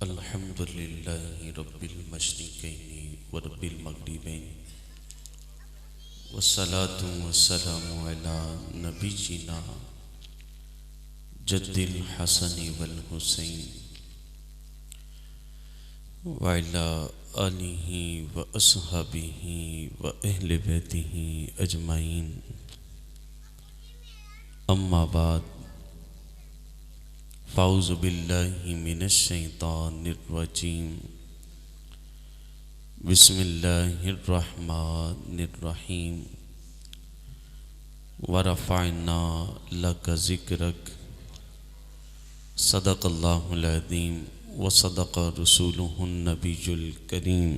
अल्हम्दुलिल्लाहि रब्बिल मशरिक़ैनि व रब्बिल मग़रिबैनि वस्सलातु वस्सलामु अला नबिय्यिना जद्दिल हसनि वल हुसैन व अला आलिहि व अस्हाबिहि व अहले बैतिहि अजमाइन। अम्मा बाद फ़ाऊज़ु बिल्लाहि मिनश शैतानिर रजीम। बिस्मिल्लाहिर रहमानिर रहीम। व रफ़अना लका ज़िक्रक। सदक़ल्लाहुल अज़ीम व सदक़ रसूलुहुन नबियुल करीम।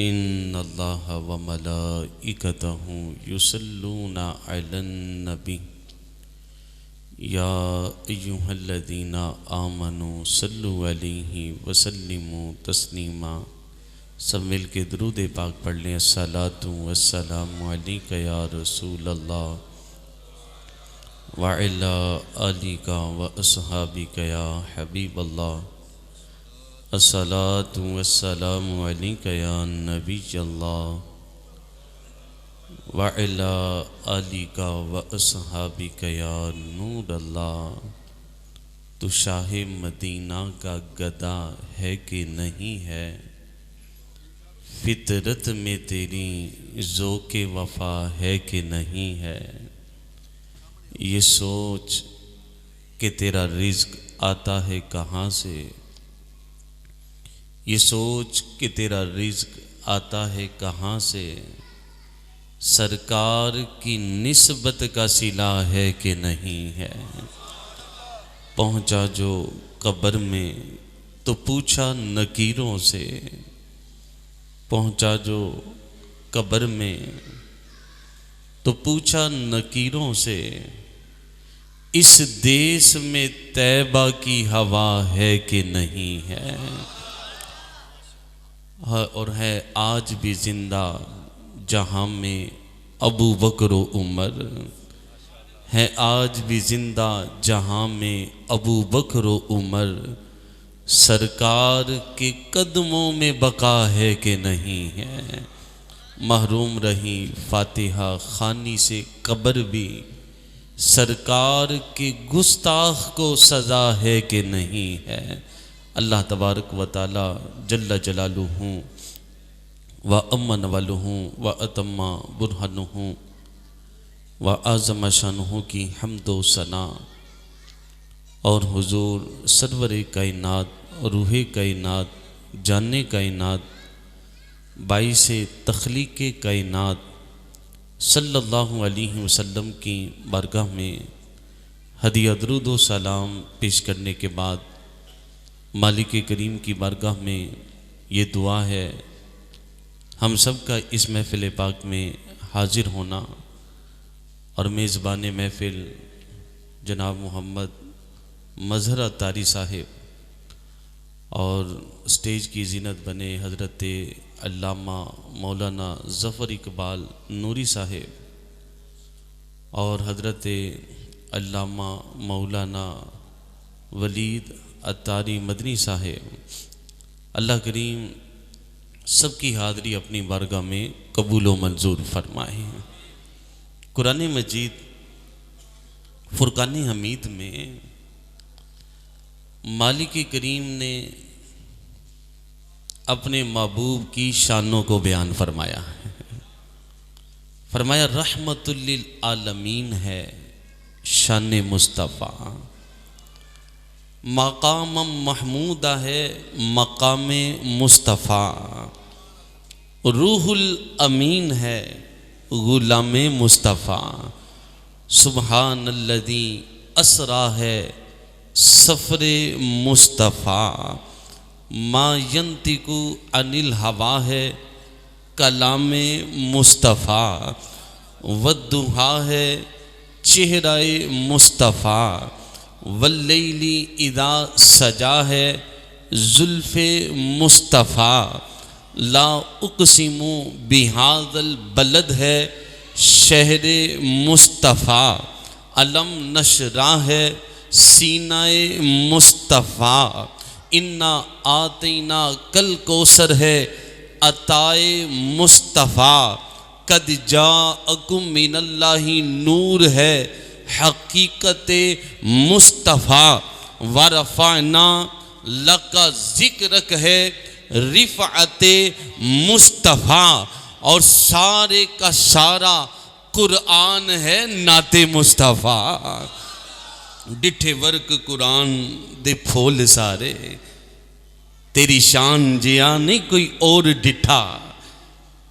इन्नल्लाहा व मलाइकतहु युसल्लूना अलन नबी या अय्युहल्लज़ीना आमनू सल्लु अलैहि वसल्लिमू तस्लीमा। सब मिल के दुरूद पाक पढ़ लें। अस्सलातु वस्सलामु अलैका या रसूलल्लाह व अला आलिका व अस्हाबिका या हबीबल्लाह। अस्सलातु वस्सलामु अलैका या नबियल्लाह व अला आलिका व अस्हाबिका या नूरल्लाह। तू शाहे मदीना का गदा है कि नहीं है, फितरत में तेरी ज़ौक़े वफ़ा है कि नहीं है। ये सोच कि तेरा रिज़्क़ आता है कहाँ से, ये सोच कि तेरा रिज़्क़ आता है कहाँ से, सरकार की निस्बत का सिला है कि नहीं है। पहुँचा जो कब्र में तो पूछा नकीरों से, पहुँचा जो कब्र में तो पूछा नकीरों से, इस देश में तैबा की हवा है कि नहीं है। और है आज भी जिंदा जहाँ में अबू बकर व उमर, है आज भी जिंदा जहाँ में अबू बकर व उमर। सरकार के कदमों में बका है कि नहीं है। महरूम रही फातिहा खानी से कब्र भी, सरकार के गुस्ताख को सज़ा है कि नहीं है। अल्लाह तबारक व तआला जल्ल जलालुहु व अम्मन वलुहु व अतम्मा बुरहानुहु व आज़म शानुहु की हम्दो सना और हुजूर सरवर कायनात रूह कायनात जाने कायनात बाइसे तख्लीक़ कायनात सल्लल्लाहु अलैहि वसल्लम की बारगाह में हदिया दरूद व सलाम पेश करने के बाद मालिक करीम की बारगाह में ये दुआ है, हम सब का इस महफ़िल पाक में हाजिर होना और मेज़बान महफ़िल जनाब मोहम्मद मज़हर अत्तारी साहिब और स्टेज की ज़ीनत बने हज़रत अल्लामा मौलाना ज़फ़र इकबाल नूरी साहिब और हज़रत अल्लामा मौलाना वलीद अत्तारी मदनी साहिब। अल्लाह करीम सबकी हाज़री अपनी बारगाह में कबूल व मंजूर फरमाए। कुरान मजीद फुरकान हमीद में मालिक करीम ने अपने महबूब की शानों को बयान फरमाया है। फरमाया रहमतुल लिल आलमीन है शान मुस्तफ़ा, मकाम महमूदा है मकाम मुस्तफ़ा, रूहुल अमीन है गुलाम मुस्तफ़ा। सुबहानल्लज़ी असरा है सफ़रे मुस्तफ़ा, मा यंतिकु अनिल हवा है कलाम मुस्तफ़ा, वद्दुहा है चेहराए मुस्तफ़ा, वल्लैली इदा सजा है जुल्फ़े मुस्तफ़ा, ला उक़सिमु बिहाज़ल बलद है शहर मुस्तफ़ा, अलम नशरा है सीनाए मुस्तफ़ा, इन्ना आतीना कल कौसर है अताए मुस्तफ़ा, कद जाअकुम मिनल्लाहि नूर है हकीकत मुस्तफ़ा, वरफ़अना लका ज़िक्रक है रिफ़अत मुस्तफ़ा, और सारे का सारा कुरान है नाते मुस्तफ़ा। डिठे वर्क कुरान दे फूल सारे, तेरी शान जिया नहीं कोई और डिठा,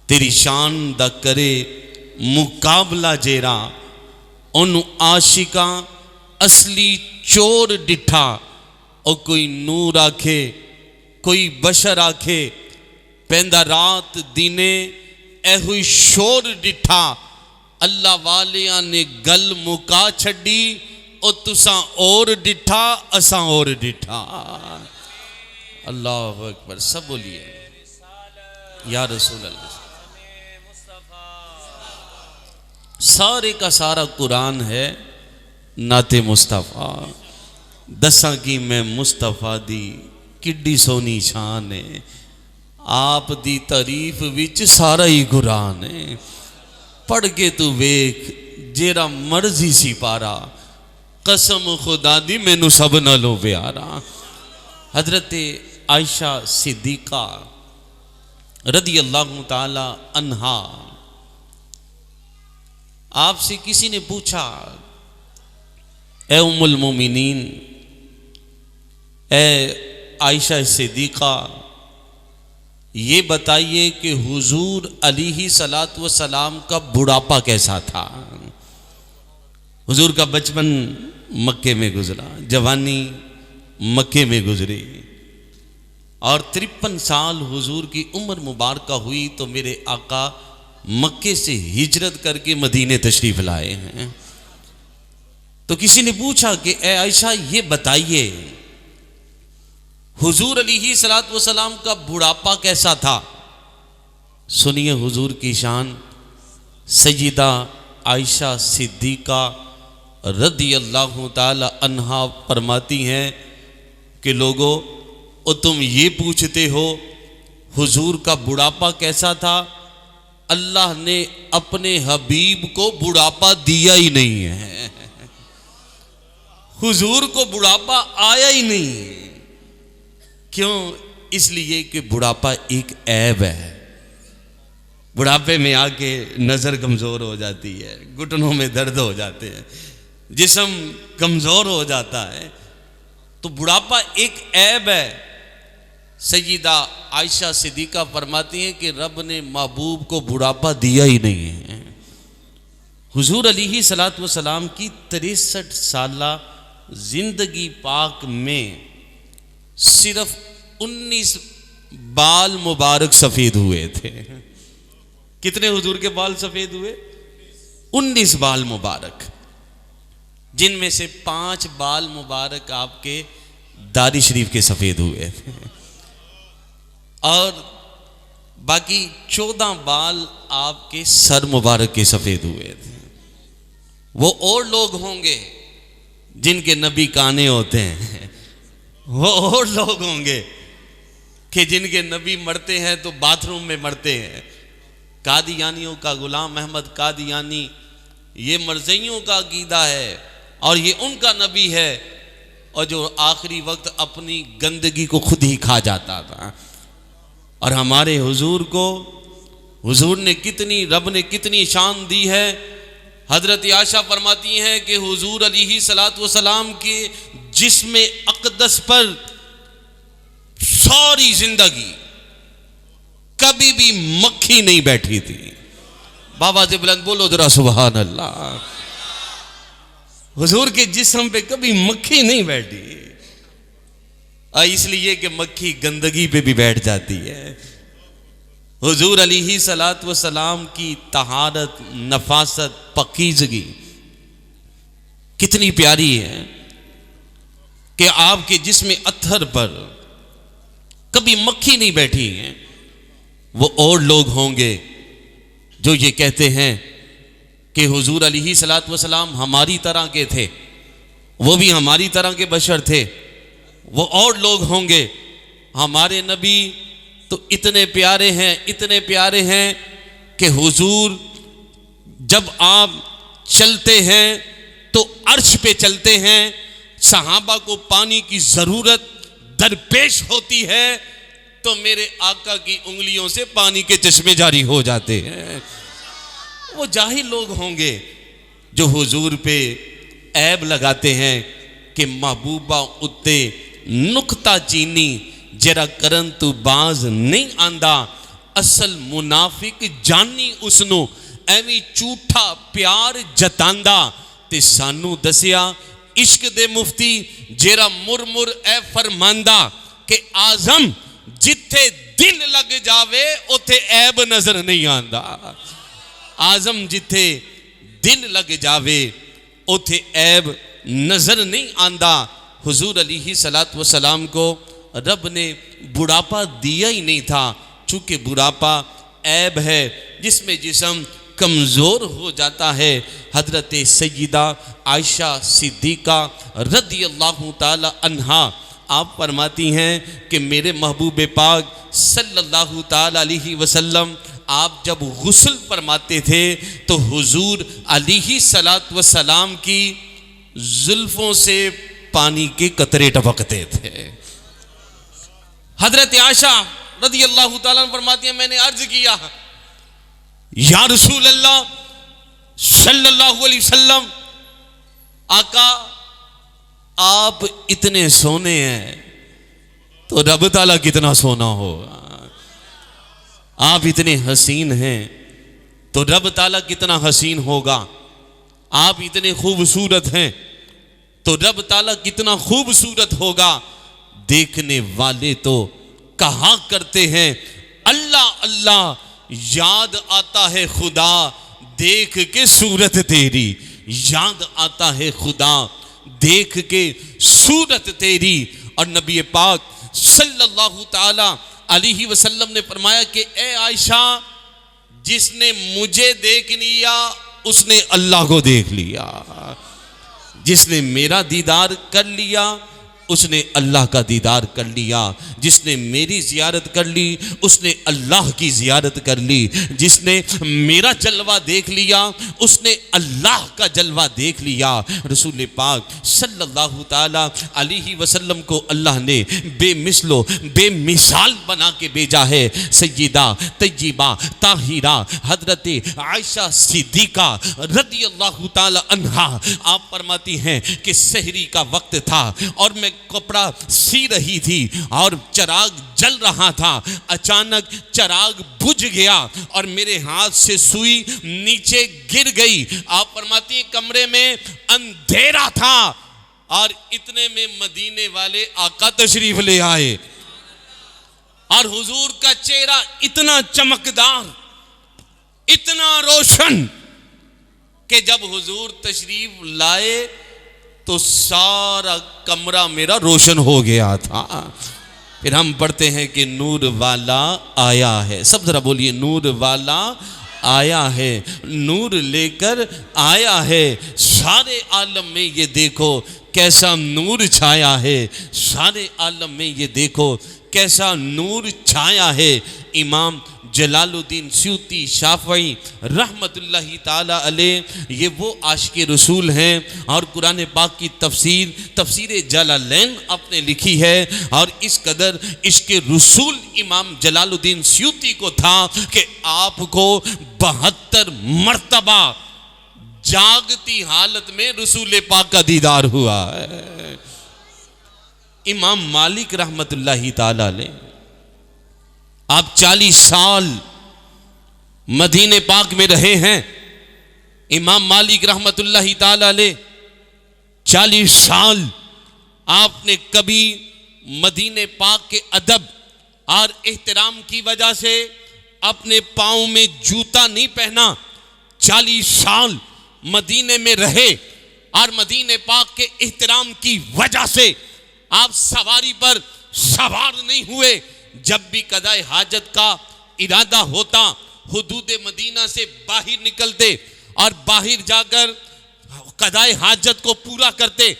तेरी शान दा करे मुकाबला जेरा, उन आशिका असली चोर डिठा, और कोई नूर आखे कोई बशर आखे, पैंदा रात दिने एहुई शोर डिठा, अल्लाह वालिया ने गल मुका छड़ी, और तुसा और डिठा असा और डिठा। अल्लाह अकबर, सब बोलिए या रसूल अल्लाह। सारे का सारा कुरान है नाते मुस्तफ़ा, दसा की मैं मुस्तफ़ा दी किड्डी सोनी शान है, आप दी तारीफ विच सारा ही कुरान है, पढ़ के तू वेख जेरा मर्जी सी पारा, कसम खुदा दी मैनू सब नालों प्यारा। हजरत आयशा सिद्दीक़ा रदी अल्लाह ताला अन्हा, आपसे किसी ने पूछा, ए उम्मुल मोमिनीन, ए आयशा सिद्दीक़ा, ये बताइए कि हुजूर अलैहि सलात व सलाम का बुढ़ापा कैसा था। हुजूर का बचपन मक्के में गुजरा, जवानी मक्के में गुजरी, और 53 साल हुजूर की उम्र मुबारक हुई तो मेरे आका मक्के से हिजरत करके मदीने तशरीफ लाए हैं। तो किसी ने पूछा कि ए आयशा ये बताइए हुजूर अलैहि सलात व सलाम का बुढ़ापा कैसा था। सुनिए हुजूर की शान। सय्यदा आयशा सिद्दीक़ा रदी अल्लाह ताला अन्हा फरमाती हैं कि लोगो ओ तुम ये पूछते हो हुजूर का बुढ़ापा कैसा था, अल्लाह ने अपने हबीब को बुढ़ापा दिया ही नहीं है। हुजूर को बुढ़ापा आया ही नहीं। क्यों? इसलिए कि बुढ़ापा एक ऐब है। बुढ़ापे में आके नज़र कमज़ोर हो जाती है, घुटनों में दर्द हो जाते हैं, जिस्म कमज़ोर हो जाता है, तो बुढ़ापा एक ऐब है। सय्यदा आयशा सिद्दीक़ा फरमाती हैं कि रब ने महबूब को बुढ़ापा दिया ही नहीं है। हुजूर अलैहि सलात व सलाम की 63 साला जिंदगी पाक में सिर्फ 19 बाल मुबारक सफ़ेद हुए थे। कितने हुजूर के बाल सफ़ेद हुए? 19 बाल मुबारक, जिनमें से 5 बाल मुबारक आपके दाढ़ी शरीफ के सफ़ेद हुए और बाकी 14 बाल आपके सर मुबारक के सफ़ेद हुए थे। वो और लोग होंगे जिनके नबी काने होते हैं, वो और लोग होंगे कि जिनके नबी मरते हैं तो बाथरूम में मरते हैं। कादियानियों का गुलाम अहमद कादियानी, ये मरज़इयों का अकीदा है और ये उनका नबी है, और जो आखिरी वक्त अपनी गंदगी को खुद ही खा जाता था। और हमारे हुजूर को, हुजूर ने कितनी, रब ने कितनी शान दी है। हजरत आयशा फरमाती हैं कि हुजूर अलैहि सलात व सलाम के जिस्म अक़दस पर सारी जिंदगी कभी भी मक्खी नहीं बैठी थी। बाबा से बुलंद बोलो जरा सुभान अल्लाह। हुजूर के जिस्म पे कभी मक्खी नहीं बैठी, इसलिए कि मक्खी गंदगी पे भी बैठ जाती है। हुजूर अलैहि सलात व सलाम की तहारत, नफासत, पकीज़गी कितनी प्यारी है कि आपके जिस्म अत्थर पर कभी मक्खी नहीं बैठी है। वो और लोग होंगे जो ये कहते हैं कि हुजूर अलैहि सलात व सलाम हमारी तरह के थे, वो भी हमारी तरह के बशर थे, वो और लोग होंगे। हमारे नबी तो इतने प्यारे हैं, इतने प्यारे हैं कि हुजूर जब आप चलते हैं तो अर्श पे चलते हैं। सहाबा को पानी की ज़रूरत दरपेश होती है तो मेरे आका की उंगलियों से पानी के चश्मे जारी हो जाते हैं। वो जाहिल लोग होंगे जो हुजूर पे ऐब लगाते हैं कि महबूबा उत्ते नुक्ता चीनी जरा करन तू बाज नहीं आंदा। असल मुनाफिक जानी उसनों एवं झूठा प्यार जतांदा। ते सानू दसिया इश्क दे मुफ्ती जेरा मुरमुर ए फरमांदा कि आजम जिथे दिल लग जावे उथे ऐब नजर नहीं आंदा। आजम जिथे दिल लग जावे उथे ऐब नजर नहीं आंदा। हुजूर अलैहि सलात व सलाम को रब ने बुढ़ापा दिया ही नहीं था, चूंकि बुढ़ापा ऐब है जिसमें जिस्म कमज़ोर हो जाता है। हजरत सय्यदा आयशा सिद्दीक़ा रज़ी अल्लाह ताला अन्हा आप फरमाती हैं कि मेरे महबूब पाक सल्लल्लाहु ताला अलैहि वसल्लम आप जब गुस्ल फरमाते थे तो हुजूर अलैहि सलात व सलाम की जुल्फों से पानी के कतरे टपकते थे। हजरत आयशा रज़ी अल्लाह ताला फरमाती हैं मैंने अर्ज किया या रसूल अल्लाह सल्लल्लाहु अलैहि वसल्लम, आका आप इतने सोने हैं तो रब ताला कितना सोना होगा। आप इतने हसीन हैं तो रब ताला कितना हसीन होगा। आप इतने खूबसूरत हैं तो रब ताला कितना खूबसूरत होगा। देखने वाले तो कहा करते हैं अल्लाह अल्लाह, याद आता है खुदा देख के सूरत तेरी। याद आता है खुदा देख के सूरत तेरी। और नबी पाक सल्लल्लाहु ताला अलैहि वसल्लम ने फरमाया कि ए आयशा, जिसने मुझे देख लिया उसने अल्लाह को देख लिया। जिसने मेरा दीदार कर लिया उसने अल्लाह का दीदार कर लिया। जिसने मेरी ज़ियारत कर ली उसने अल्लाह की ज़ियारत कर ली। जिसने मेरा जलवा देख लिया उसने अल्लाह का जलवा देख लिया। रसूल पाक सल्लल्लाहु ताला अलैहि वसल्लम को अल्लाह ने बेमिसलो बेमिसाल बना के भेजा है। सय्यदा तय्यबा ताहिरा हजरत आयशा सिद्दीक़ा रज़ी अल्लाह ताला अन्हा आप फरमाती हैं कि सहरी का वक्त था और मैं कपड़ा सी रही थी और चराग जल रहा था। अचानक चराग बुझ गया और मेरे हाथ से सुई नीचे गिर गई। आप फरमाती हैं कमरे में अंधेरा था और इतने में मदीने वाले आका तशरीफ ले आए और हुजूर का चेहरा इतना चमकदार, इतना रोशन कि जब हुजूर तशरीफ लाए तो सारा कमरा मेरा रोशन हो गया था। फिर हम पढ़ते हैं कि नूर वाला आया है। सब जरा बोलिए नूर वाला आया है, नूर लेकर आया है। सारे आलम में ये देखो कैसा नूर छाया है। सारे आलम में ये देखो कैसा नूर छाया है। इमाम जलालुद्दीन स्यूती शाफ़ई रहमतुल्लाहि ताला अलैह ये वो आशिक़ रसूल हैं और कुरान पाक की तफसीर जलालैन आपने लिखी है। और इस कदर इश्क़ रसूल इमाम जलालुद्दीन स्यूती को था कि आपको 72 मरतबा जागती हालत में रसूल पाक का दीदार हुआ है। इमाम मालिक रहमतुल्लाहि ताला अलैह आप 40 साल मदीने पाक में रहे हैं। इमाम मालिक रहमतुल्लाहि ताला अलैह 40 साल आपने कभी मदीने पाक के अदब और एहतराम की वजह से अपने पाँव में जूता नहीं पहना। 40 साल मदीने में रहे और मदीने पाक के एहतराम की वजह से आप सवारी पर सवार नहीं हुए। जब भी कदाए हाजत का इरादा होता हुदूद मदीना से बाहर निकलते और बाहर जाकर कदाए हाजत को पूरा करते।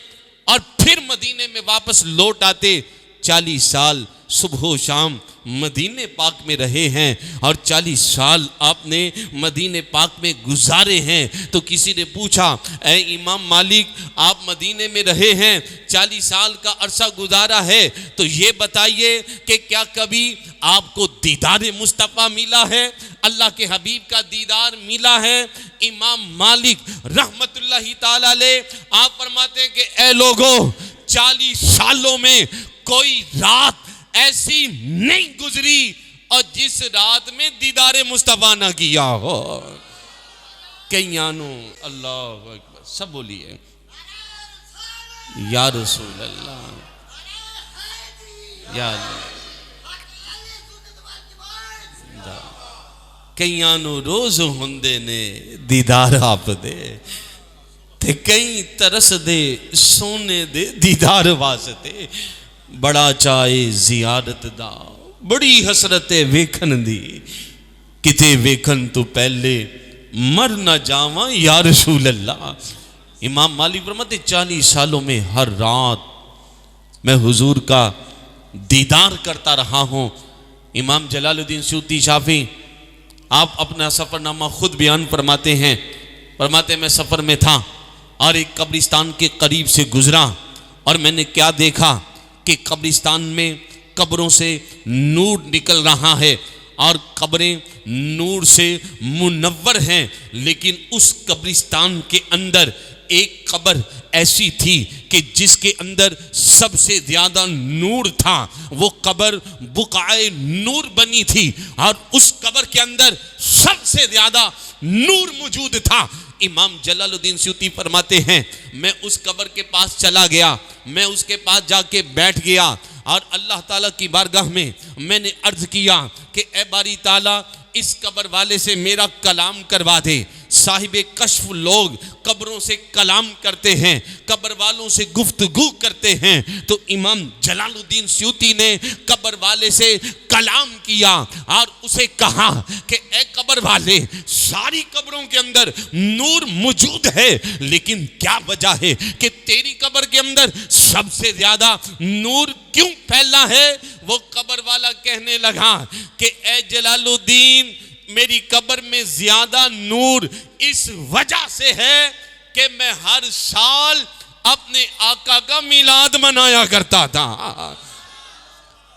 और फिर मदीने में वापस लौट आते। 40 साल सुबह शाम मदीने पाक में रहे हैं और 40 साल आपने मदीने पाक में गुजारे हैं। तो किसी ने पूछा, ऐ इमाम मालिक, आप मदीने में रहे हैं, 40 साल का अरसा गुजारा है, तो ये बताइए कि क्या कभी आपको दीदार मुस्तफ़ा मिला है, अल्लाह के हबीब का दीदार मिला है? इमाम मालिक रहमतुल्लाहि ताला अलैह आप फरमाते हैं कि ए लोगों, 40 सालों में कोई रात ऐसी नहीं गुजरी और जिस रात में दीदार मुस्तफा ना किया हो। कईयानो अल्लाह अकबर, सब बोलिए या रसूल अल्लाह, या कईयानो रोज हुंदे ने दीदार आप दे ते कई तरस दे सोने दे दीदार वास्ते। बड़ा चाहे जियारत दा, बड़ी हसरत वेखन दी, किते वेखन तो पहले मर ना जावा या रसूल अल्लाह। इमाम मालिक फरमाते 40 सालों में हर रात मैं हुजूर का दीदार करता रहा हूँ। इमाम जलालुद्दीन सूती शाफी आप अपना सफ़रनामा खुद बयान फरमाते हैं, फरमाते मैं सफ़र में था और एक कब्रिस्तान के करीब से गुजरा और मैंने क्या देखा कि कब्रिस्तान में कब्रों से नूर निकल रहा है और कब्रें नूर से मुनव्वर हैं, लेकिन उस कब्रिस्तान के अंदर एक कब्र ऐसी थी कि जिसके अंदर सबसे ज्यादा नूर था। वो कब्र बुकाए नूर बनी थी और उस कब्र के अंदर सबसे ज्यादा नूर मौजूद था। इमाम जलालुद्दीन सूती फरमाते हैं मैं उस कब्र के पास चला गया, मैं उसके पास जाके बैठ गया और अल्लाह ताला की बारगाह में मैंने अर्ज किया कि ए बारी ताला, इस कब्र वाले से मेरा कलाम करवा दे। साहिबे कश्फ लोग कब्रों से कलाम करते हैं, कब्र वालों से गुफ्तगू करते हैं। तो इमाम जलालुद्दीन सूती ने कब्र वाले से कलाम किया और उसे कहा कि ए कब्र वाले, सारी कब्रों के अंदर नूर मौजूद है, लेकिन क्या वजह है कि तेरी कब्र के अंदर सबसे ज्यादा नूर क्यों फैला है? वो कब्र वाला कहने लगा कि ए जलालुद्दीन, मेरी कब्र में ज्यादा नूर इस वजह से है कि मैं हर साल अपने आका का मिलाद मनाया करता था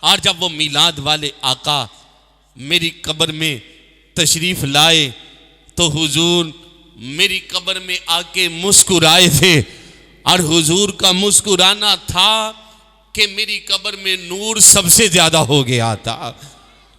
और जब वो मिलाद वाले आका मेरी कब्र में तशरीफ लाए तो हुजूर मेरी कब्र में आके मुस्कुराए थे और हुजूर का मुस्कुराना था कि मेरी कब्र में नूर सबसे ज्यादा हो गया था।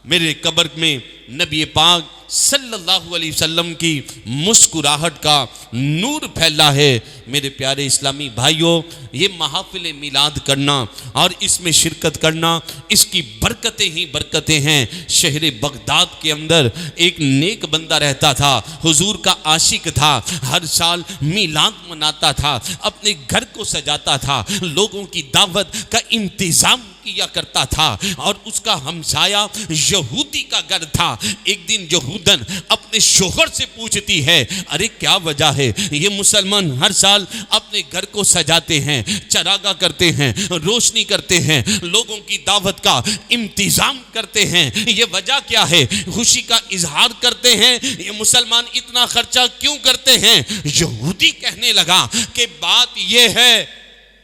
मेरे कब्र में नबी पाक सल्लल्लाहु अलैहि वसल्लम की मुस्कुराहट का नूर फैला है। मेरे प्यारे इस्लामी भाइयों, ये महफिल मिलाद करना और इसमें शिरकत करना, इसकी बरकतें ही बरकतें हैं। शहर बगदाद के अंदर एक नेक बंदा रहता था, हुजूर का आशिक था, हर साल मिलाद मनाता था, अपने घर को सजाता था, लोगों की दावत का इंतज़ाम किया करता था और उसका हमसाया यहूदी का घर था। एक दिन यहूदन अपने शोहर से पूछती है, अरे क्या वजह है, ये मुसलमान हर साल अपने घर को सजाते हैं, चरागा करते हैं, रोशनी करते हैं, लोगों की दावत का इंतजाम करते हैं, ये वजह क्या है? खुशी का इजहार करते हैं, ये मुसलमान इतना खर्चा क्यों करते हैं? यहूदी कहने लगा कि बात ये है,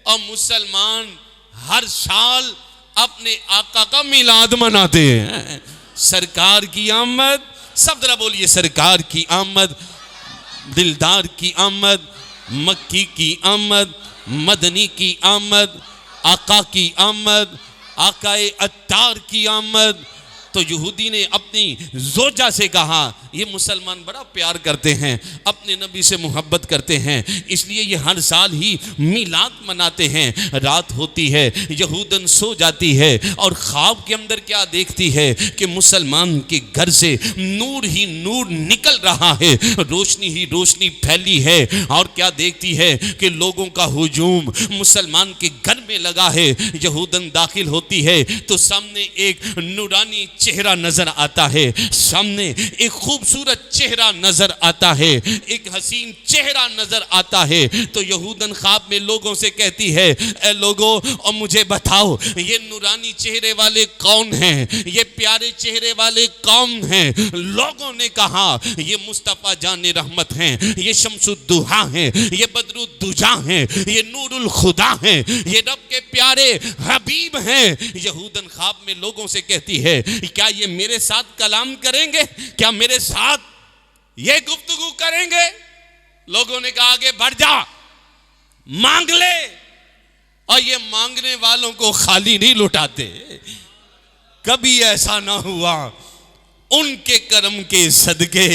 और मुसलमान हर साल अपने आका का मिलाद मनाते हैं। सरकार की आमद, सब जरा बोलिए, सरकार की आमद, दिलदार की आमद, मक्की की आमद, मदनी की आमद, आका की आमद, आकाए अत्तार की आमद। तो यहूदी ने अपनी जोजा से कहा, ये मुसलमान बड़ा प्यार करते हैं, अपने नबी से मोहब्बत करते हैं, इसलिए ये हर साल ही मिलाद मनाते हैं। रात होती है, यहूदन सो जाती है और ख्वाब के अंदर क्या देखती है कि मुसलमान के घर से नूर ही नूर निकल रहा है, रोशनी ही रोशनी फैली है। और क्या देखती है कि लोगों का हुजूम मुसलमान के घर में लगा है। यहूदन दाखिल होती है तो सामने एक नूरानी चेहरा नजर आता है, सामने एक खूबसूरत चेहरा नजर आता है, एक हसीन चेहरा नजर आता है, तो यहूदन ख्वाब में लोगों से कहती है, ए लोगों और मुझे बताओ ये नूरानी चेहरे वाले कौन हैं, ये प्यारे चेहरे वाले कौन हैं? लोगों ने कहा ये मुस्तफ़ा जान रहमत हैं, ये शम्सुद्दुहा हैं, ये बदरुद्दुजा हैं, ये नूरुल खुदा हैं, ये रब के प्यारे हबीब हैं। यहूदन ख्वाब में लोगों से कहती है, क्या ये मेरे साथ कलाम करेंगे, क्या मेरे साथ ये गुफ्तगू करेंगे? लोगों ने कहा आगे बढ़ जा, मांग ले। और ये मांगने वालों को खाली नहीं लुटाते। कभी ऐसा ना हुआ उनके कर्म के सदके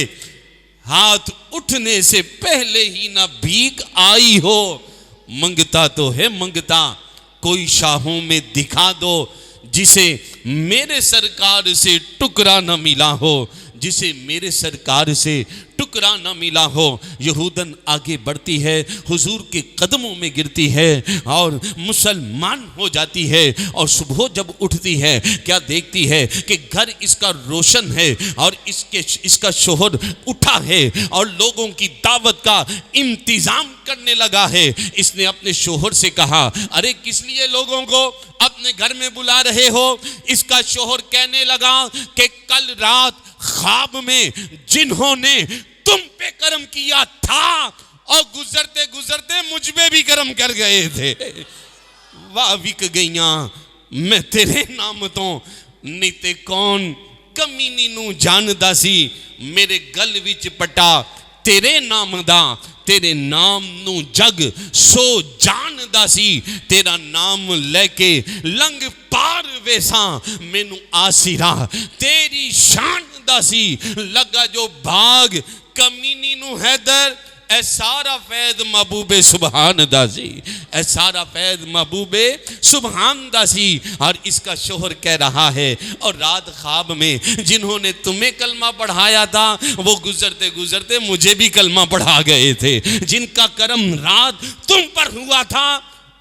हाथ उठने से पहले ही ना भीख आई हो। मंगता तो है मंगता, कोई शाहों में दिखा दो, जिसे मेरे सरकार से टुकड़ा न मिला हो, जिसे मेरे सरकार से टुकड़ा न मिला हो। यहूदन आगे बढ़ती है, हुजूर के कदमों में गिरती है और मुसलमान हो जाती है। और सुबह जब उठती है क्या देखती है कि घर इसका रोशन है और इसका शोहर उठा है और लोगों की दावत का इंतजाम करने लगा है। इसने अपने शोहर से कहा, अरे किस लिए लोगों को अपने घर में बुला रहे हो? इसका शोहर कहने लगा कि कल रात ख्वाब में जिन्होंने तुम पे कर्म किया था और गुजरते गुजरते मुझ पे भी कर्म कर गए थे। वाह विक गईया मैं तेरे नाम तो नहीं ते कौन कमीनी नू जानदा सी, मेरे गल विच पटा तेरे नाम दा, तेरे नाम नू जग सो जानदा सी, तेरा नाम लेके लंग पार वेसा मैनू आसिरा तेरी शान दा सी। लगा जो भाग कमीनी नू हैदर, ए सारा फैद महबूबे सुबहान दासी, ए सारा फैद महबूबे सुबहान दासी। और इसका शोहर कह रहा है, और रात ख्वाब में जिन्होंने तुम्हें कलमा पढ़ाया था वो गुजरते गुजरते मुझे भी कलमा पढ़ा गए थे। जिनका करम रात तुम पर हुआ था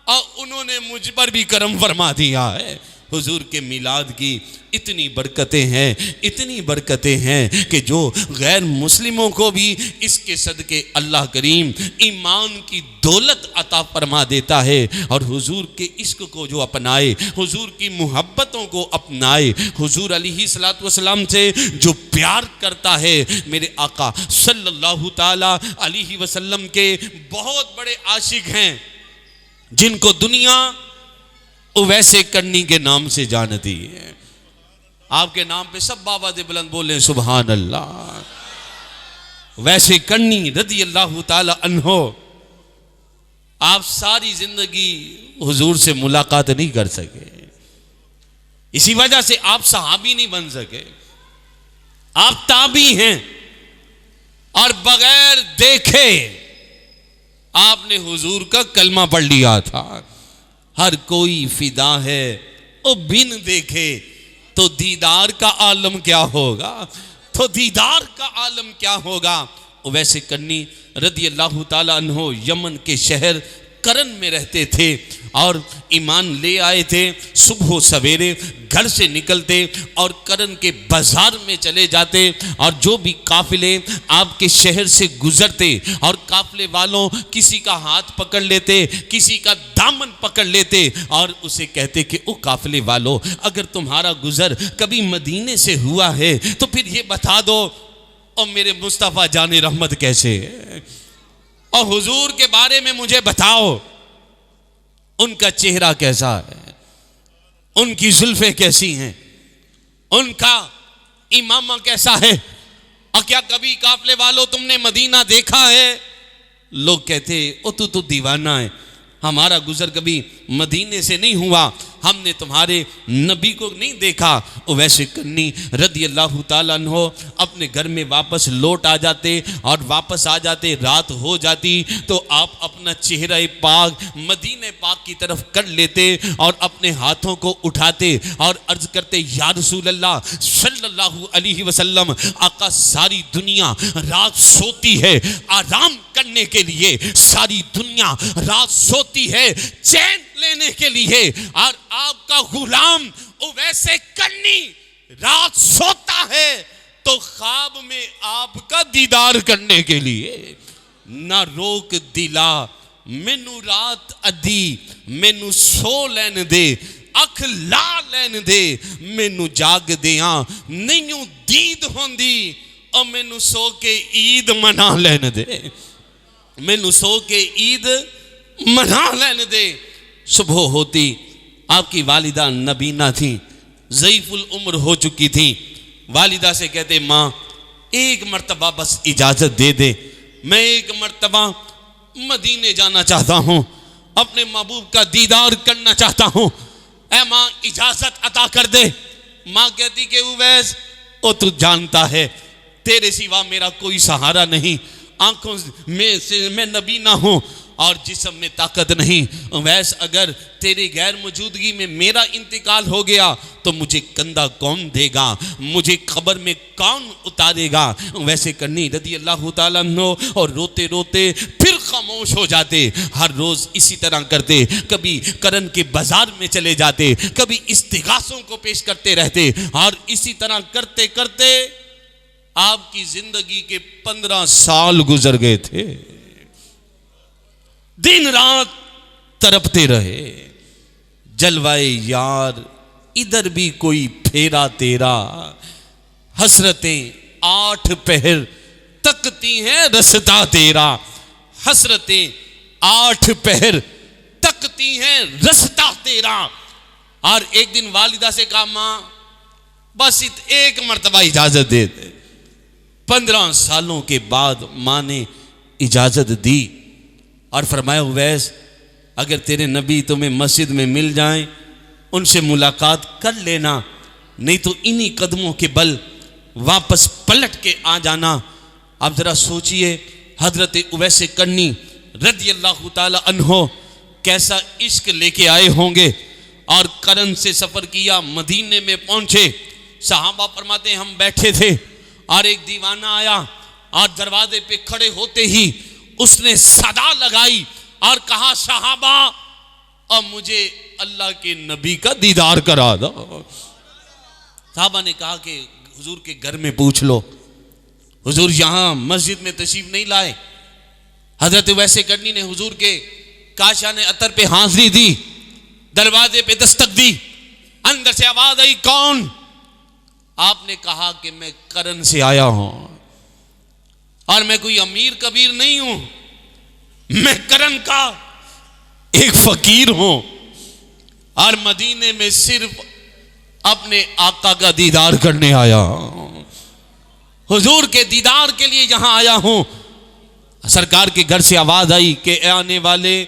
और उन्होंने मुझ पर भी करम फरमा दिया है। हुजूर के मिलाद की इतनी बरकतें हैं, इतनी बरकतें हैं कि जो गैर मुस्लिमों को भी इसके सदके अल्लाह करीम ईमान की दौलत अता फरमा देता है। और हुजूर के इश्क को जो अपनाए, हुजूर की मोहब्बतों को अपनाए, हुजूर अलैहिस्सलातु वस्सलाम से जो प्यार करता है, मेरे आका सल्लल्लाहु ताला अलैहि वसल्लम के बहुत बड़े आशिक हैं जिनको दुनिया वैसे करनी के नाम से जानती है। आपके नाम पे सब बाबा दे बुलंद बोले सुभान अल्लाह। वैसे करनी रदी अल्लाह ताला अन्हो, आप सारी जिंदगी हुजूर से मुलाकात नहीं कर सके, इसी वजह से आप सहाबी नहीं बन सके, आप ताबी हैं। और बगैर देखे आपने हुजूर का कलमा पढ़ लिया था। हर कोई फिदा है ओ बिन देखे, तो दीदार का आलम क्या होगा, तो दीदार का आलम क्या होगा। वैसे करनी रदी अल्लाह ताला अन्हो यमन के शहर करन में रहते थे और ईमान ले आए थे। सुबह सवेरे घर से निकलते और करन के बाजार में चले जाते, और जो भी काफिले आपके शहर से गुजरते और काफिले वालों किसी का हाथ पकड़ लेते, किसी का दामन पकड़ लेते और उसे कहते कि ओ काफिले वालों, अगर तुम्हारा गुजर कभी मदीने से हुआ है तो फिर ये बता दो और मेरे मुस्तफ़ा जाने रहमत कैसे है, और हुजूर के बारे में मुझे बताओ, उनका चेहरा कैसा है, उनकी जुल्फे कैसी हैं, उनका इमामा कैसा है, और क्या कभी काफले वालों तुमने मदीना देखा है? लोग कहते ओ तू तो दीवाना है, हमारा गुजर कभी मदीने से नहीं हुआ, हमने तुम्हारे नबी को नहीं देखा। वैसे करनी रदी अल्लाह ताला अन्हो अपने घर में वापस लौट आ जाते और वापस आ जाते रात हो जाती तो आप अपना चेहरा पाक मदीने पाक की तरफ कर लेते और अपने हाथों को उठाते और अर्ज करते या रसूल अल्लाह सल्लल्लाहु अलैहि वसल्लम, आका सारी दुनिया रात सोती है आराम करने के लिए, सारी दुनिया रात सोती है चैन लेने के लिए, और आपका गुलाम वैसे करनी रात सोता है तो ख्वाब में आपका दीदार करने के लिए। ना रोक दिला मैनू रात अधी, मैनू सो लैन दे, अख ला लैन दे, मैनू जाग दिया नहीं दीद होंदी, और मैनू सो के ईद मना लैन दे, मैनू सो के ईद मना लैन दे। सुबह होती आपकी वालिदा नबीना थी, ज़ईफुल उम्र हो चुकी थी। वालिदा से कहते माँ एक मर्तबा बस इजाज़त दे दे, मैं एक मर्तबा मदीने जाना चाहता हूँ, अपने महबूब का दीदार करना चाहता हूँ, ऐ माँ इजाज़त अता कर दे। माँ कहती कि उवैस ओ तू जानता है तेरे सिवा मेरा कोई सहारा नहीं, आंखों में से मैं नबी ना हूँ और जिस्म में ताकत नहीं। वैस अगर तेरे गैर मौजूदगी में मेरा इंतकाल हो गया तो मुझे कंधा कौन देगा, मुझे कब्र में कौन उतारेगा। वैसे करनी रदी अल्लाह ताला अन्हो और रोते रोते फिर खामोश हो जाते। हर रोज़ इसी तरह करते, कभी करन के बाजार में चले जाते, कभी इस्तिगासों को पेश करते रहते, और इसी तरह करते करते आपकी जिंदगी के 15 साल गुजर गए थे। दिन रात तड़पते रहे, जलवाए यार इधर भी कोई फेरा तेरा, हसरतें 8 पहर तकती हैं रसता तेरा, हसरतें 8 पहर तकती हैं रसता तेरा। और एक दिन वालिदा से कहा माँ बस एक मर्तबा इजाजत दे दे। 15 सालों के बाद माँ ने इजाजत दी और फरमाया उवैस अगर तेरे नबी तुम्हें मस्जिद में मिल जाएं उनसे मुलाकात कर लेना, नहीं तो इन्हीं कदमों के बल वापस पलट के आ जाना। आप जरा सोचिए हजरत उवैस करनी रज़ी अल्लाह ताला अन्हो कैसा इश्क लेके आए होंगे, और करन से सफ़र किया, मदीने में पहुंचे। सहाबा फरमाते हम बैठे थे और एक दीवाना आया और दरवाजे पे खड़े होते ही उसने सदा लगाई और कहा सहाबा अब मुझे अल्लाह के नबी का दीदार करा दो। सहाबा ने कहा कि हुजूर के घर में पूछ लो, हुजूर यहाँ मस्जिद में तशरीफ नहीं लाए। हजरत वैसे करनी ने हुजूर के काशा ने अतर पे हाजिरी दी, दरवाजे पे दस्तक दी, अंदर से आवाज आई कौन? आपने कहा कि मैं करन से आया हूं और मैं कोई अमीर कबीर नहीं हूं, मैं करन का एक फकीर हूं और मदीने में सिर्फ अपने आका का दीदार करने आया हूं, हुजूर के दीदार के लिए यहां आया हूं। सरकार के घर से आवाज आई कि आने वाले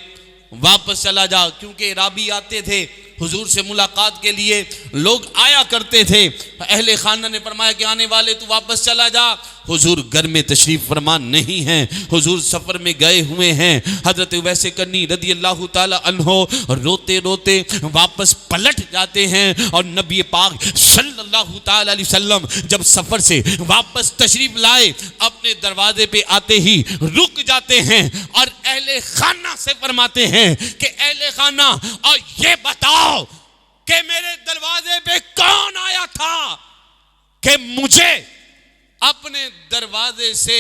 वापस चला जा, क्योंकि राबी आते थे हुजूर से मुलाकात के लिए, लोग आया करते थे। अहले खाना ने फरमाया कि आने वाले तू वापस चला जा, हुजूर घर में तशरीफ फरमा नहीं हैं, हुजूर सफ़र में गए हुए हैं। हजरत वैसे करनी रदी अल्लाह ताला अन्हो रोते रोते वापस पलट जाते हैं और नबी पाक सल्लल्लाहु ताला अलैहि वसल्लम जब सफ़र से वापस तशरीफ लाए अपने दरवाजे पे आते ही रुक जाते हैं और अहले खाना से फरमाते हैं कि अहले खाना और ये बताओ कि मेरे दरवाजे पे कौन आया था कि मुझे अपने दरवाजे से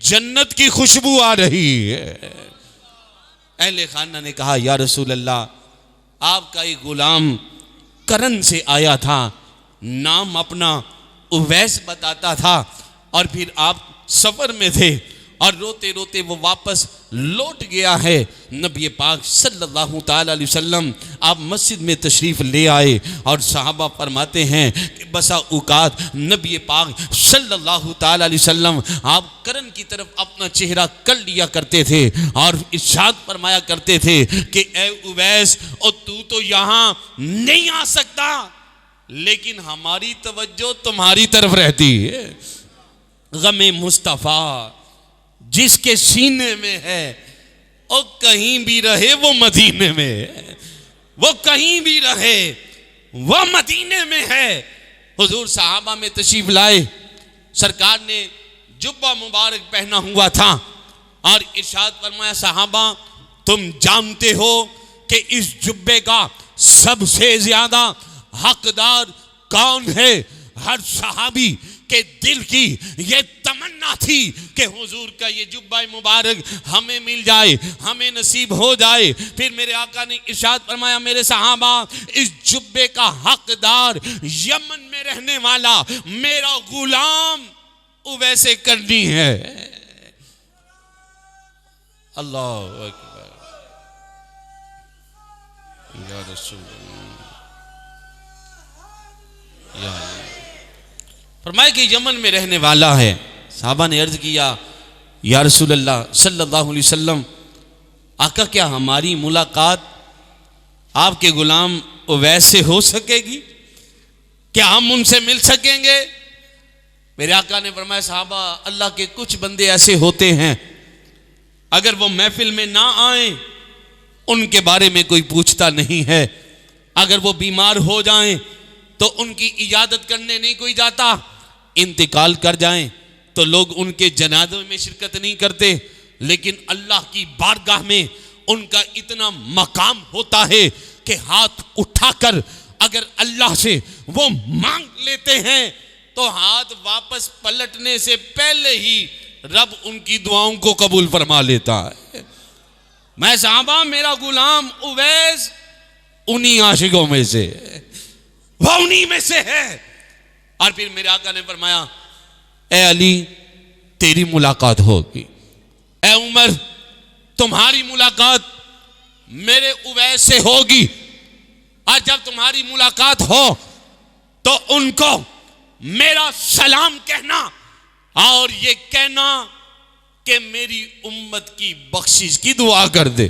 जन्नत की खुशबू आ रही है। अहले खाना ने कहा या रसूल अल्लाह आपका एक गुलाम करन से आया था, नाम अपना उवैस बताता था और फिर आप सफर में थे और रोते रोते वो वापस लौट गया है। नबी पाक सल्लल्लाहु ताला अलैहि वसल्लम आप मस्जिद में तशरीफ़ ले आए और सहाबा फरमाते हैं कि बसा औकात नबी पाक सल्लल्लाहु ताला अलैहि वसल्लम आप करन की तरफ अपना चेहरा कर लिया करते थे और इरशाद फरमाया करते थे कि ए उवैस और तू तो यहाँ नहीं आ सकता, लेकिन हमारी तवज्जो तुम्हारी तरफ रहती है। गमे मुस्तफ़ा जिसके सीने में है और कहीं भी रहे वो मदीने में है, वो कहीं भी रहे वो मदीने में है। हुजूर सहाबा में तशरीफ लाए, सरकार ने जुब्बा मुबारक पहना हुआ था और इरशाद फरमाया सहाबा तुम जानते हो कि इस जुब्बे का सबसे ज्यादा हकदार कौन है? हर सहाबी के दिल की ये तमन्ना थी कि हुजूर का ये जुब्बा मुबारक हमें मिल जाए, हमें नसीब हो जाए। फिर मेरे आका ने इरशाद फरमाया, मेरे सहाबा, इस जुब्बे का हकदार यमन में रहने वाला मेरा गुलाम उवैसे करनी है। अल्लाह अकबर या रसूल या फरमाया कि यमन में रहने वाला है। साहबा ने अर्ज किया, या रसूल अल्लाह सल्लल्लाहु अलैहि वसल्लम, आका क्या हमारी मुलाकात आपके गुलाम वैसे हो सकेगी? क्या हम उनसे मिल सकेंगे? मेरे आका ने फरमाया, साहबा, अल्लाह के कुछ बंदे ऐसे होते हैं अगर वो महफिल में ना आए उनके बारे में कोई पूछता नहीं है, अगर वो बीमार हो जाएं तो उनकी इजाजत करने नहीं कोई जाता, इंतकाल कर जाएं तो लोग उनके जनाजे में शिरकत नहीं करते, लेकिन अल्लाह की बारगाह में उनका इतना मकाम होता है कि हाथ उठाकर अगर अल्लाह से वो मांग लेते हैं तो हाथ वापस पलटने से पहले ही रब उनकी दुआओं को कबूल फरमा लेता है। मैं साहबा, मेरा गुलाम उवैस उन्हीं आशिकों में से, वो उन्हीं में से है। और फिर मेरे आका ने फरमाया, ए अली, तेरी मुलाकात होगी, ए उमर, तुम्हारी मुलाकात मेरे उवैस से होगी, और जब तुम्हारी मुलाकात हो तो उनको मेरा सलाम कहना और ये कहना कि मेरी उम्मत की बख्शिश की दुआ कर दे।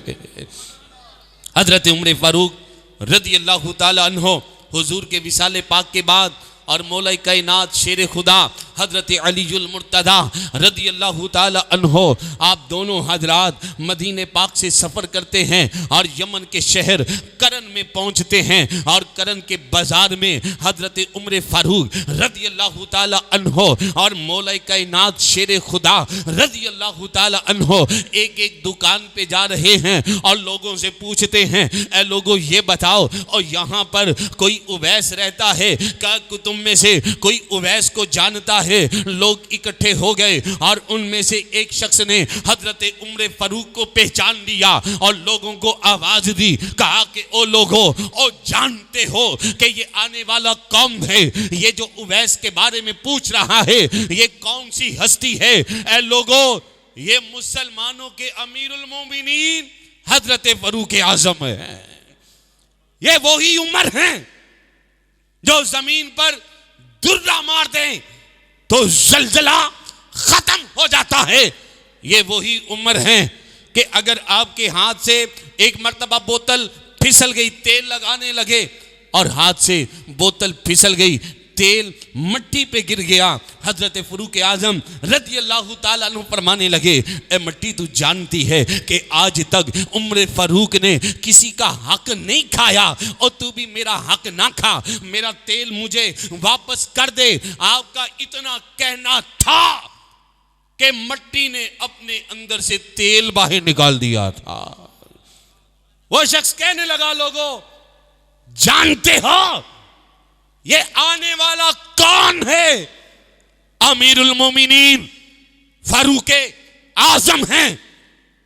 हजरत उमर फारूक रदी अल्लाह ताला अन्हो हुजूर के विसाले पाक के बाद और मौला कायनात शेर खुदा हजरत अलीजुल मुर्तदा रदी अल्लाह ताला अन्हो, आप दोनों हजरात मदीने पाक से सफ़र करते हैं और यमन के शहर करन में पहुंचते हैं, और करन के बाजार में हजरत उमर फारूक रदी अल्लाह ताला अन्हो और मौला कायनात शेर खुदा रदी अल्लाह ताला अन्हो एक एक दुकान पे जा रहे हैं और लोगों से पूछते हैं, ए लोगों, ये बताओ, और यहाँ पर कोई उवैस रहता है क्या? तुम में से कोई उवैस को जानता है? लोग इकट्ठे हो गए और उनमें से एक शख्स ने हजरत उमर फारूक को पहचान लिया और लोगों को आवाज दी, कहा कि ओ लोगों, ओ जानते हो कि ये आने वाला कौन है? ये जो उवैस के बारे में पूछ रहा है, ये कौन सी हस्ती है? ए लोगों, ये मुसलमानों के अमीरुल मोमिनीन हजरत फारूक आजम है। ये वही उमर हैं जो जमीन पर दुर्रा मार दें तो जलजला खत्म हो जाता है। ये वही उम्र है कि अगर आपके हाथ से एक मर्तबा बोतल फिसल गई, तेल लगाने लगे और हाथ से बोतल फिसल गई, तेल मट्टी पे गिर गया, हजरत फारूक आजम रज़ी अल्लाह ताला अन्हु फरमाने लगे, ए मट्टी, तू जानती है कि आज तक उमर फारूक ने किसी का हक नहीं खाया और तू भी मेरा हक ना खा, मेरा तेल मुझे वापस कर दे। आपका इतना कहना था कि मट्टी ने अपने अंदर से तेल बाहर निकाल दिया था। वो शख्स कहने लगा, लोगों, जानते हो ये आने वाला कौन है? अमीरुल मोमिनीन फारूक आजम हैं।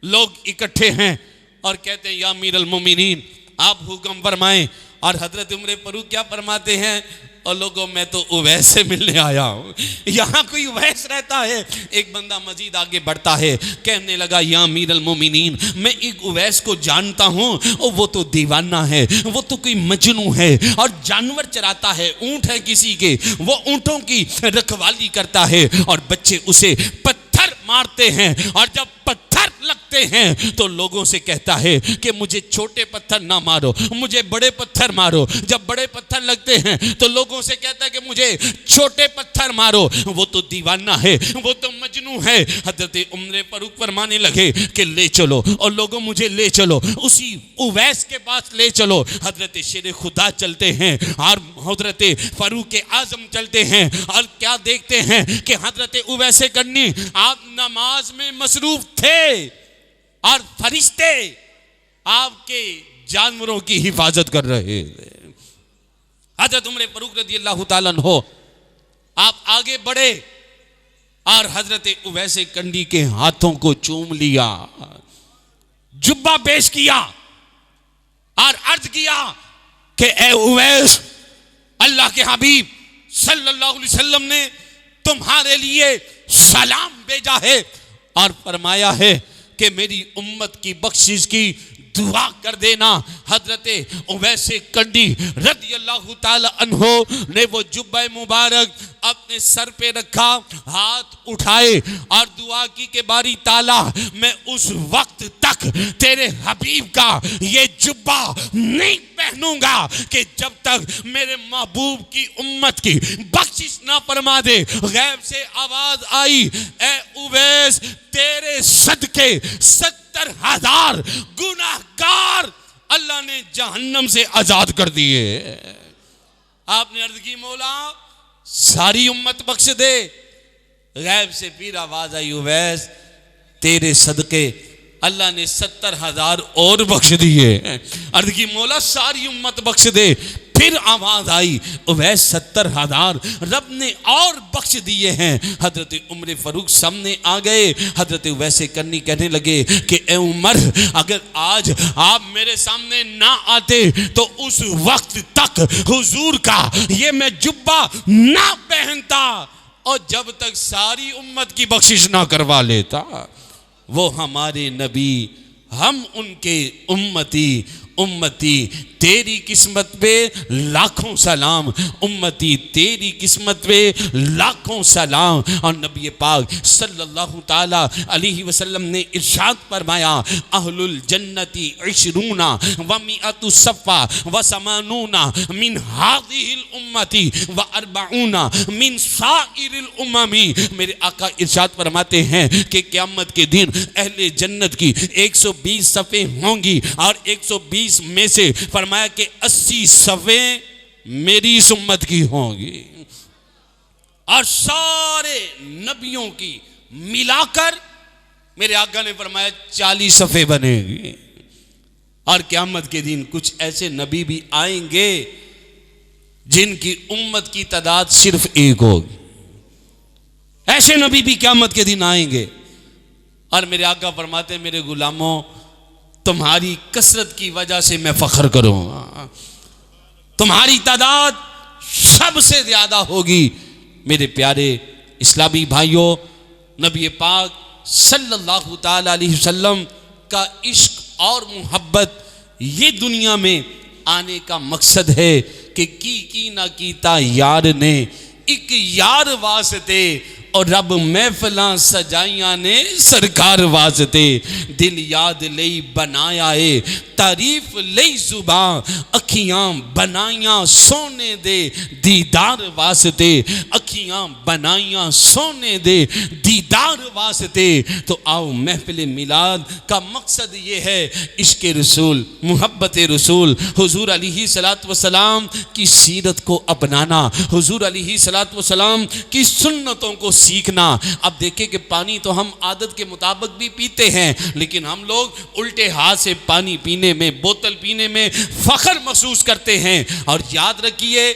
लोग इकट्ठे हैं और कहते हैं, या अमीरुल मोमिनीन, आप हुक्म फरमाएं। और हजरत उमर फारूक क्या फरमाते हैं, और लोगों, मैं तो उवैस से मिलने आया हूँ, यहाँ कोई उवैस रहता है? एक बंदा मजीद आगे बढ़ता है, कहने लगा, या अमीरुल मोमिनीन, मैं एक उवैस को जानता हूँ, और वो तो दीवाना है, वो तो कोई मजनू है और जानवर चराता है, ऊँट है किसी के, वो ऊँटों की रखवाली करता है और बच्चे उसे पत्थर मारते हैं, और जब पत्थर लगते हैं तो लोगों से कहता है कि मुझे छोटे पत्थर ना मारो, मुझे बड़े पत्थर मारो। जब बड़े पत्थर लगते हैं तो लोगों से कहता है कि मुझे छोटे पत्थर मारो। वो तो दीवाना है, वो तो मजनू है। हजरत उमर फारूक फरमाने लगे कि ले चलो, और लोगों, मुझे ले चलो, उसी उवैस के पास ले चलो। हजरत शेर खुदा चलते हैं और हजरत फारूक आजम चलते हैं, और क्या देखते हैं कि हजरत उवैस करनी आप नमाज में मसरूफ थे और फरिश्ते आपके जानवरों की हिफाजत कर रहे थे। हजरत उमर फारूक रज़ी अल्लाह ताला अन्हु आप आगे बढ़े और हजरत उवैस कंडी के हाथों को चूम लिया, जुब्बा पेश किया और अर्ज किया कि ए उवैस, अल्लाह के हबीब सल्लल्लाहु अलैहि वसल्लम ने तुम्हारे लिए सलाम भेजा है और फरमाया है कि मेरी उम्मत की बख्शिश की दुआ कर देना। हजरत उवैस कंडी रज़ी अल्लाह ताला अन्हो ने वो जुब्बा मुबारक अपने सर पे रखा, हाथ उठाए और दुआ की के बारी ताला, मैं उस वक्त तक तेरे हबीब का ये जुब्बा नहीं पहनूंगा कि जब तक मेरे महबूब की उम्मत की बख्शिश ना फरमा दे। गैब से आवाज आई, ए उवैस, तेरे सदके 70,000 गुनाहगार अल्लाह ने जहन्नम से आजाद कर दिए। आपने अर्ज की, मौला सारी उम्मत बख्श दे। गैब से फिर आवाज आई, उवैस, तेरे सदके अल्लाह ने 70,000 और बख्श दिए। अर्ज की, मौला सारी उम्मत बख्श दे। फिर आवाज आई, वह 70,000 रब ने और बख्श दिए हैं। हजरत उमर फारूक सामने आ गए। हजरत वैसे करनी कहने लगे कि ए उमर, अगर आज आप मेरे सामने ना आते तो उस वक्त तक हुजूर का ये मैं जुब्बा ना पहनता और जब तक सारी उम्मत की बख्शिश ना करवा लेता। वो हमारे नबी, हम उनके उम्मती। उम्मती तेरी किस्मत पे लाखों सलाम, उम्मती तेरी किस्मत पे लाखों सलाम। और नबी पाक सल्लल्लाहु ताला अलैहि वसल्लम ने इरशाद फरमाया, अहलुल जन्नती इशरूना व मिअतु सफ़ा व समानूना मिन हाज़िहिल उम्मती व अर्बऊना मिन साइरिल उम्मी। मेरे आका इरशाद फरमाते हैं कि क़यामत के दिन अहले जन्नत की 120 सफ़े होंगी और 120 में से फरमाया कि 80 सफ़े मेरी इस उम्मत की होंगी और सारे नबियों की मिलाकर मेरे आका ने फरमाया 40 सफ़े बनेगी। और क़यामत के दिन कुछ ऐसे नबी भी आएंगे जिनकी उम्मत की तादाद सिर्फ एक होगी। ऐसे नबी भी क़यामत के दिन आएंगे और मेरे आका फरमाते, मेरे गुलामों, तुम्हारी कसरत की वजह से मैं फख्र करूंगा, तुम्हारी तादाद सबसे ज्यादा होगी। मेरे प्यारे इस्लामी भाइयों, नबी पाक सल्लल्लाहु ताला अलैहि वसल्लम का इश्क और मोहब्बत ये दुनिया में आने का मकसद है कि की ना कीता यार ने एक यार वास्ते और रब महफिलां सजाइयां ने सरकार वास्ते। दिल याद लई बनाया है तारीफ लई जुबां, अखियां बनाइयां सोने दे दीदार वास्ते, अखियां बनाइयां सोने दे दीदार वास्ते। तो आओ महफिल मिलाद का मकसद ये है इश्क रसूल, मोहब्बत रसूल, हुजूर अलैहिस्सलातु वस्सलाम की सीरत को अपनाना, हुजूर अलैहिस्सलातु वस्सलाम की सुन्नतों को सीखना। अब देखें कि पानी तो हम आदत के मुताबिक भी पीते हैं, लेकिन हम लोग उल्टे हाथ से पानी पीने में, बोतल पीने में फख्र महसूस करते हैं। और याद रखिए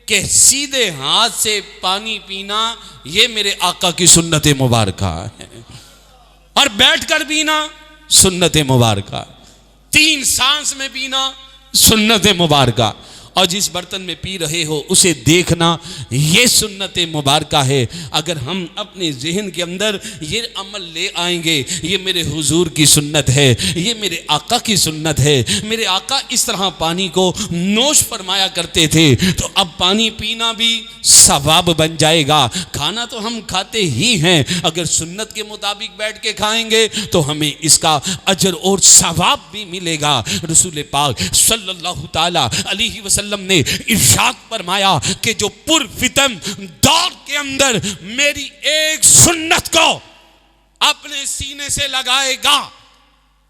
कि सीधे हाथ से पानी पीना ये मेरे आका की सुन्नत मुबारक है और बैठकर पीना सुन्नत मुबारक, 3 सांस में पीना सुन्नत मुबारक, और जिस बर्तन में पी रहे हो उसे देखना ये सुन्नत मुबारक है। अगर हम अपने जहन के अंदर ये अमल ले आएंगे, ये मेरे हुजूर की सुन्नत है, ये मेरे आका की सुन्नत है, मेरे आका इस तरह पानी को नोश फरमाया करते थे, तो अब पानी पीना भी सवाब बन जाएगा। खाना तो हम खाते ही हैं, अगर सुन्नत के मुताबिक बैठ के खाएंगे तो हमें इसका अजर और सवाब भी मिलेगा। रसूल पाक सल्लल्लाहु ताला अलैहि वसल्लम ने इरशाद फरमाया कि जो पुरफितन दौर के अंदर मेरी एक सुन्नत को अपने सीने से लगाएगा,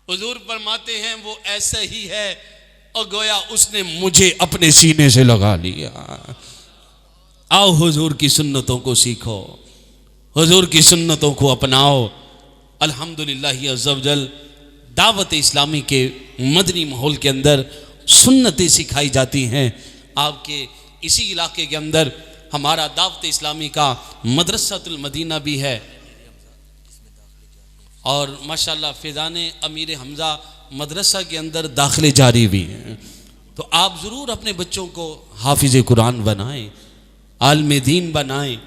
हुजूर फरमाते हैं वो ऐसा ही है और गोया उसने मुझे अपने सीने से लगा लिया। आओ हुजूर की सुन्नतों को सीखो, हुजूर की सुन्नतों को अपनाओ। अल्हम्दुलिल्लाह अज़्ज़ व जल दावत इस्लामी के मदनी माहौल के अंदर सुन्नतें सिखाई जाती हैं। आपके इसी इलाके के अंदर हमारा दावत इस्लामी का मदरसातुल मदीना भी है और माशाल्लाह फैज़ान अमीर हमज़ा मदरसा के अंदर दाखिले जारी भी हैं। तो आप ज़रूर अपने बच्चों को हाफिज़ कुरान बनाएं, आलिम दीन बनाएं।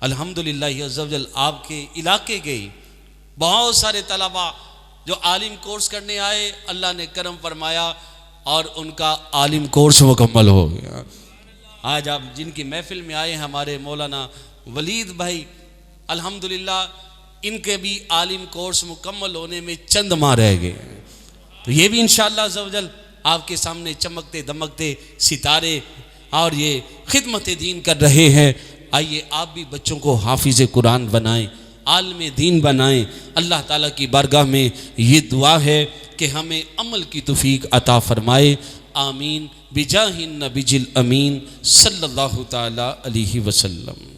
अल्हम्दुलिल्लाह अज़्ज़ा वजल आपके इलाके के बहुत सारे तलबा जो आलिम कोर्स करने आए, अल्लाह ने करम फरमाया और उनका आलिम कोर्स मुकम्मल हो गया। आज आप जिनकी महफिल में आए हैं हमारे मौलाना वलीद भाई, अल्हम्दुलिल्लाह इनके भी आलिम कोर्स मुकम्मल होने में चंद माह रह गए। तो ये भी इंशाअल्लाह अज़्ज़ा वजल आपके सामने चमकते दमकते सितारे और ये खिदमत दीन कर रहे हैं। आइए आप भी बच्चों को हाफिज़ कुरान बनाएं, आलिम दीन बनाएं। अल्लाह ताला की बारगाह में ये दुआ है कि हमें अमल की तौफीक अता फरमाए। आमीन बिजाहिन नबीजिल अमीन सल्लल्लाहु ताला अलैहि वसल्लम।